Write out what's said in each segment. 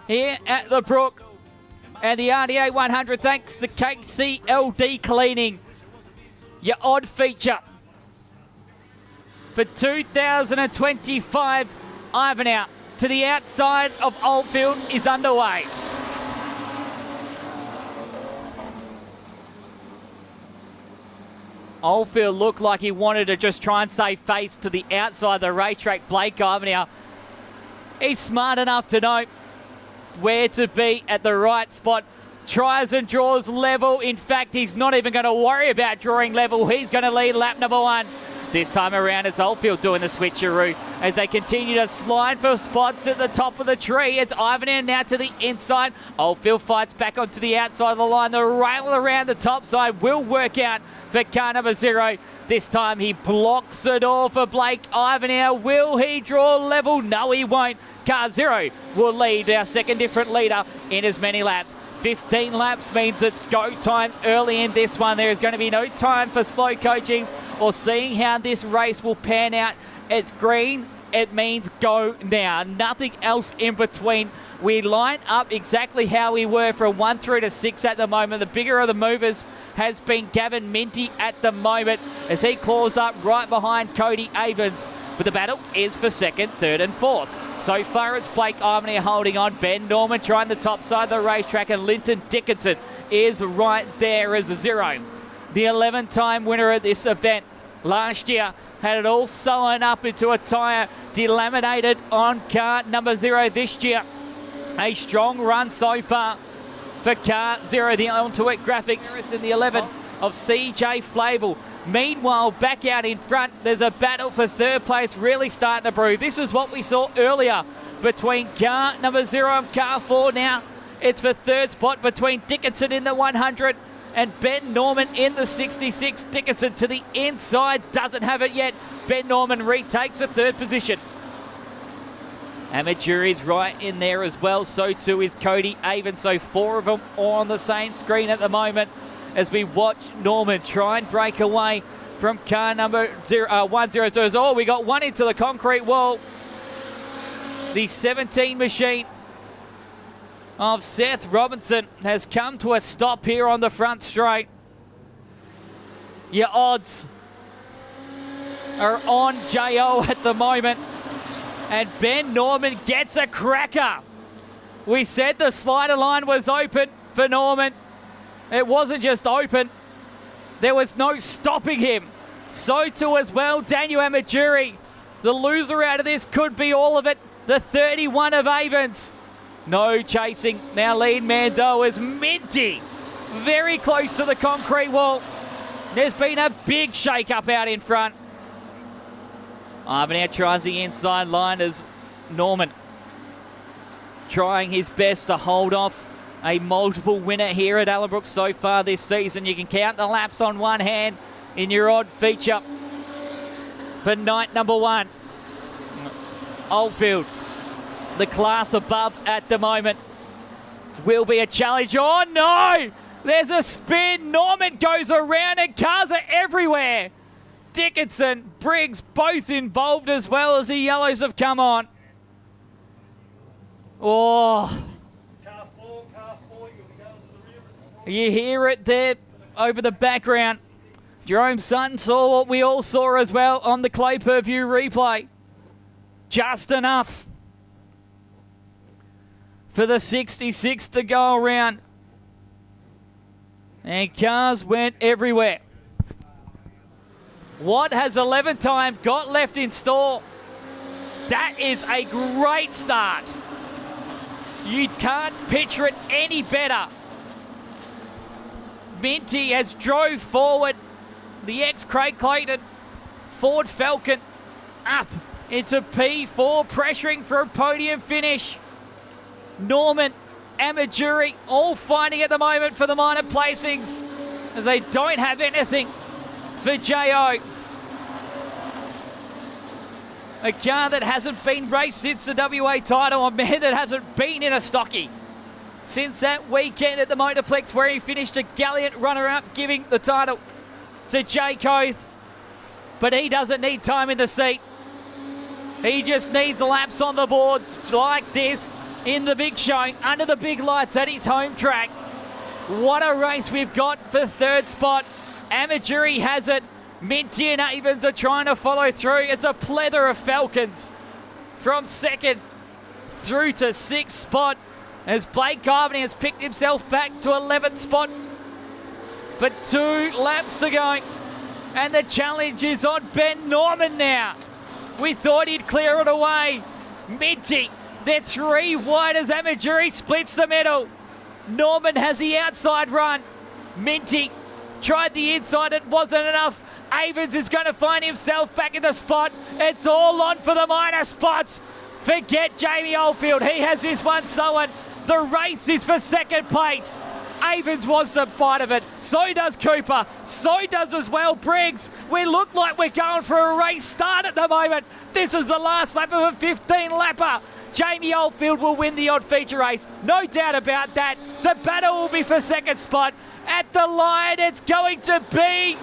here at the Brook. And the RDA 100, thanks to KCLD Cleaning, your odd feature for 2025 Ivanhoe to the outside of Oldfield is underway. Oldfield looked like he wanted to just try and save face to the outside of the racetrack. Blake Ivanhoe, he's smart enough to know where to be at the right spot. Tries and draws level. In fact, he's not even going to worry about drawing level. He's going to lead lap number 1. This time around, it's Oldfield doing the switcheroo as they continue to slide for spots at the top of the tree. It's Ivanhoe now to the inside. Oldfield fights back onto the outside of the line. The rail around the top side will work out for car number 0. This time he blocks it all for Blake Ivanhoe. Will he draw level? No, he won't. Car 0 will lead, our second different leader, in as many laps. 15 laps means it's go time early in this one. There is going to be no time for slow coachings or seeing how this race will pan out. It's green. It means go now. Nothing else in between. We line up exactly how we were from 1 through to 6 at the moment. The bigger of the movers has been Gavin Minty at the moment as he claws up right behind Cody Avens. But the battle is for second, third and fourth. So far, it's Blake Ivanhoe holding on. Ben Norman trying the top side of the racetrack, and Linton Dickinson is right there as a 0. The 11-time winner of this event last year had it all sewn up into a tyre, delaminated on car number 0 this year. A strong run so far for car 0. The onto it graphics in the 11 of CJ Flavel. Meanwhile, back out in front, there's a battle for third place really starting to brew. This is what we saw earlier between car number 0 and car 4 now. It's for third spot between Dickinson in the 100 and Ben Norman in the 66. Dickinson to the inside, doesn't have it yet. Ben Norman retakes a third position. Amateur is right in there as well. So too is Cody Avens. So 4 of them on the same screen at the moment as we watch Norman try and break away from car number 100. Oh, we got one into the concrete wall. The 17 machine of Seth Robinson has come to a stop here on the front straight. Your odds are on JO at the moment. And Ben Norman gets a cracker. We said the slider line was open for Norman. It wasn't just open. There was no stopping him. So too as well, Daniel Amajuri. The loser out of this could be all of it. The 31 of Avens. No chasing. Now lead Mando is Minty. Very close to the concrete wall. There's been a big shake-up out in front. Ivanhoe tries the inside line as Norman trying his best to hold off a multiple winner here at Ellenbrook so far this season. You can count the laps on one hand in your odd feature for night number 1. Oldfield, the class above at the moment, will be a challenge. Oh no! There's a spin. Norman goes around and cars are everywhere. Dickinson, Briggs, both involved as well as the yellows have come on. Oh. You hear it there over the background. Jerome Sutton saw what we all saw as well on the Clay Per-View replay. Just enough for the 66 to go around. And cars went everywhere. What has 11-time got left in store? That is a great start. You can't picture it any better. Minty has drove forward. The ex-Craig Clayton Ford Falcon up into P4, pressuring for a podium finish. Norman, Amajuri, all fighting at the moment for the minor placings as they don't have anything for JO. A car that hasn't been raced since the WA title, a man that hasn't been in a stocky since that weekend at the Motorplex where he finished a gallant runner-up, giving the title to Jay Coth. But he doesn't need time in the seat. He just needs laps on the board like this. in the big show, under the big lights at his home track. What a race we've got for third spot. Amaturi has it. Minty and Avens are trying to follow through. It's a plethora of Falcons from second through to sixth spot as Blake Carvany has picked himself back to 11th spot. But 2 laps to go. And the challenge is on Ben Norman now. We thought he'd clear it away. Minty, they're 3 wide as Amaturi splits the middle. Norman has the outside run. Minty tried the inside, it wasn't enough. Avens is going to find himself back in the spot. It's all on for the minor spots. Forget Jamie Oldfield, he has this one sewn. The race is for second place. Avens wants the bite of it. So does Cooper. So does as well Briggs. We look like we're going for a race start at the moment. This is the last lap of a 15-lapper. Jamie Oldfield will win the odd feature race. No doubt about that. The battle will be for second spot. At the line, it's going to be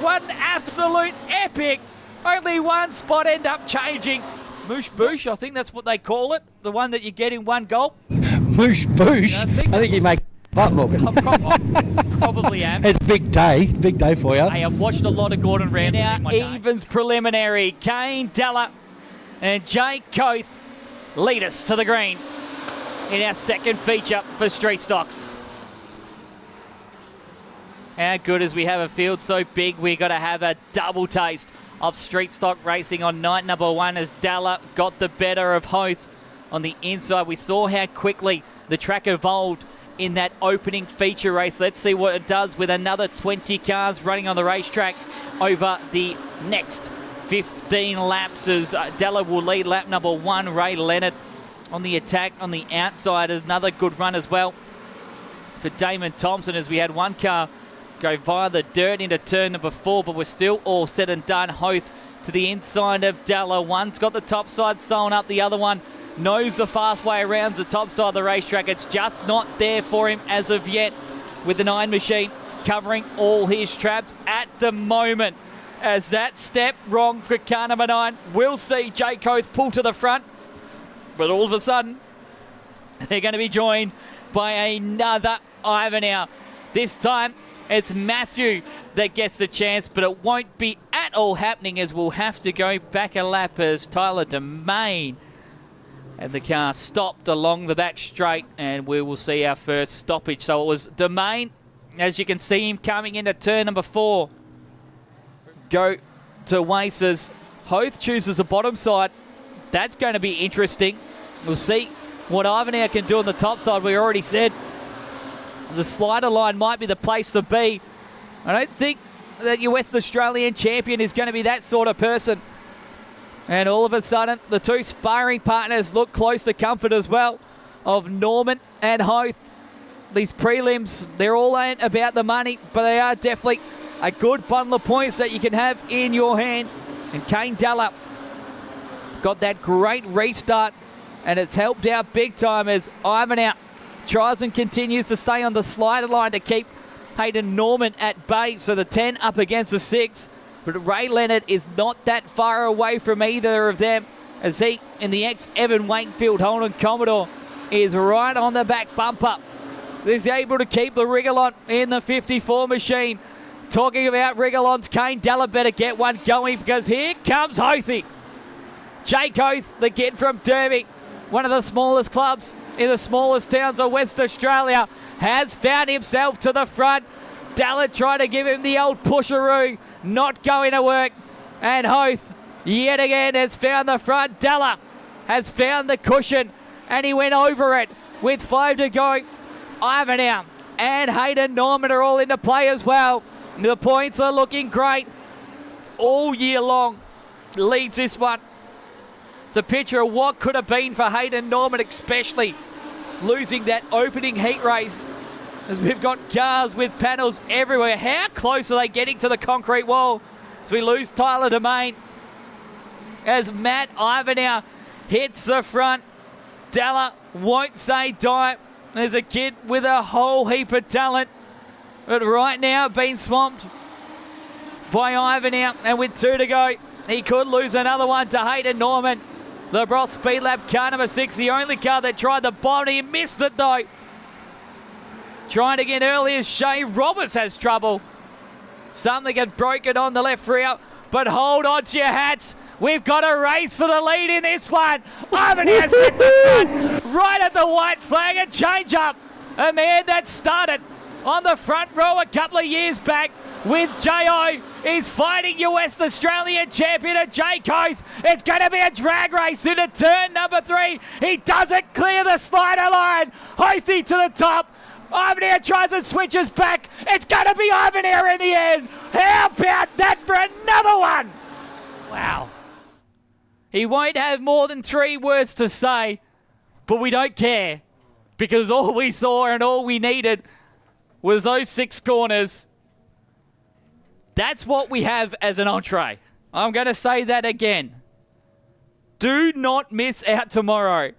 one absolute epic. Only one spot end up changing. Moosh Boosh, I think that's what they call it. The one that you get in one gulp. Moosh Boosh. I think you make up, Morgan. I probably am. It's big day for you. Hey, I've watched a lot of Gordon Ramsay. Now, evens preliminary. Kane Della and Jake Koth lead us to the green in our second feature for Street Stocks. How good as we have a field so big, we're going to have a double taste of street stock racing on night number 1 as Dalla got the better of Hoth on the inside. We saw how quickly the track evolved in that opening feature race. Let's see what it does with another 20 cars running on the racetrack over the next 15 laps as Dalla will lead lap number 1. Ray Leonard on the attack on the outside. Another good run as well for Damon Thompson as we had one car go via the dirt into turn number 4, but we're still all said and done. Hoth to the inside of Dalla. One's got the top side sewn up, the other one knows the fast way around the top side of the racetrack. It's just not there for him as of yet, with the 9 machine covering all his traps at the moment. As that step wrong for car number 9, we'll see Jake Koth pull to the front, but all of a sudden they're going to be joined by another Ivanhoe. This time it's Matthew that gets the chance, but it won't be at all happening as we'll have to go back a lap as Tyler Domain and the car stopped along the back straight, and we will see our first stoppage. So it was Domain, as you can see him coming into turn number 4. Go to Waces. Hoth chooses the bottom side. That's going to be interesting. We'll see what Ivanhoe can do on the top side. We already said the slider line might be the place to be. I don't think that your West Australian champion is going to be that sort of person. And all of a sudden, the 2 sparring partners look close to comfort as well of Norman and Hoth. These prelims, they're all ain't about the money, but they are definitely a good bundle of points that you can have in your hand. And Kane Dalla got that great restart, and it's helped out big time as Ivanhoe tries and continues to stay on the slider line to keep Hayden Norman at bay. So the 10 up against the 6. But Ray Leonard is not that far away from either of them, as he, in the ex-Evan Wakefield Holden Commodore, is right on the back bumper. He's able to keep the Rigalon in the 54 machine. Talking about Rigalons, Kane Dalla better get one going because here comes Hothy. Jake Hoth, the kid from Derby, one of the smallest clubs in the smallest towns of West Australia, has found himself to the front. Dalla trying to give him the old pusheroo, not going to work. And Hoth, yet again, has found the front. Dalla has found the cushion, and he went over it with 5 to go. Ivanhoe and Hayden Norman are all into play as well. The points are looking great all year long. Leads this one. It's a picture of what could have been for Hayden Norman, especially losing that opening heat race, as we've got cars with panels everywhere. How close are they getting to the concrete wall as we lose Tyler Domain? As Matt Ivanhoe hits the front, Dalla won't say die. There's a kid with a whole heap of talent, but right now being swamped by Ivanhoe, and with 2 to go, he could lose another one to Hayden Norman. Ellenbrook Speed Lab car number 6, the only car that tried the bomb. He missed it though. Trying again early as Shane Roberts has trouble. Something had broken on the left rear, but hold on to your hats. We've got a race for the lead in this one. Ivanir has hit the front, right at the white flag, and change up. A man that started on the front row a couple of years back with J.O. He's fighting your West Australian champion at Jay Coath. It's going to be a drag race into turn number 3. He doesn't clear the slider line. Hothy to the top. Ivanir tries and switches back. It's going to be Ivanir in the end. How about that for another one? Wow. He won't have more than 3 words to say, but we don't care because all we saw and all we needed was those 6 corners. That's what we have as an entree. I'm going to say that again. Do not miss out tomorrow.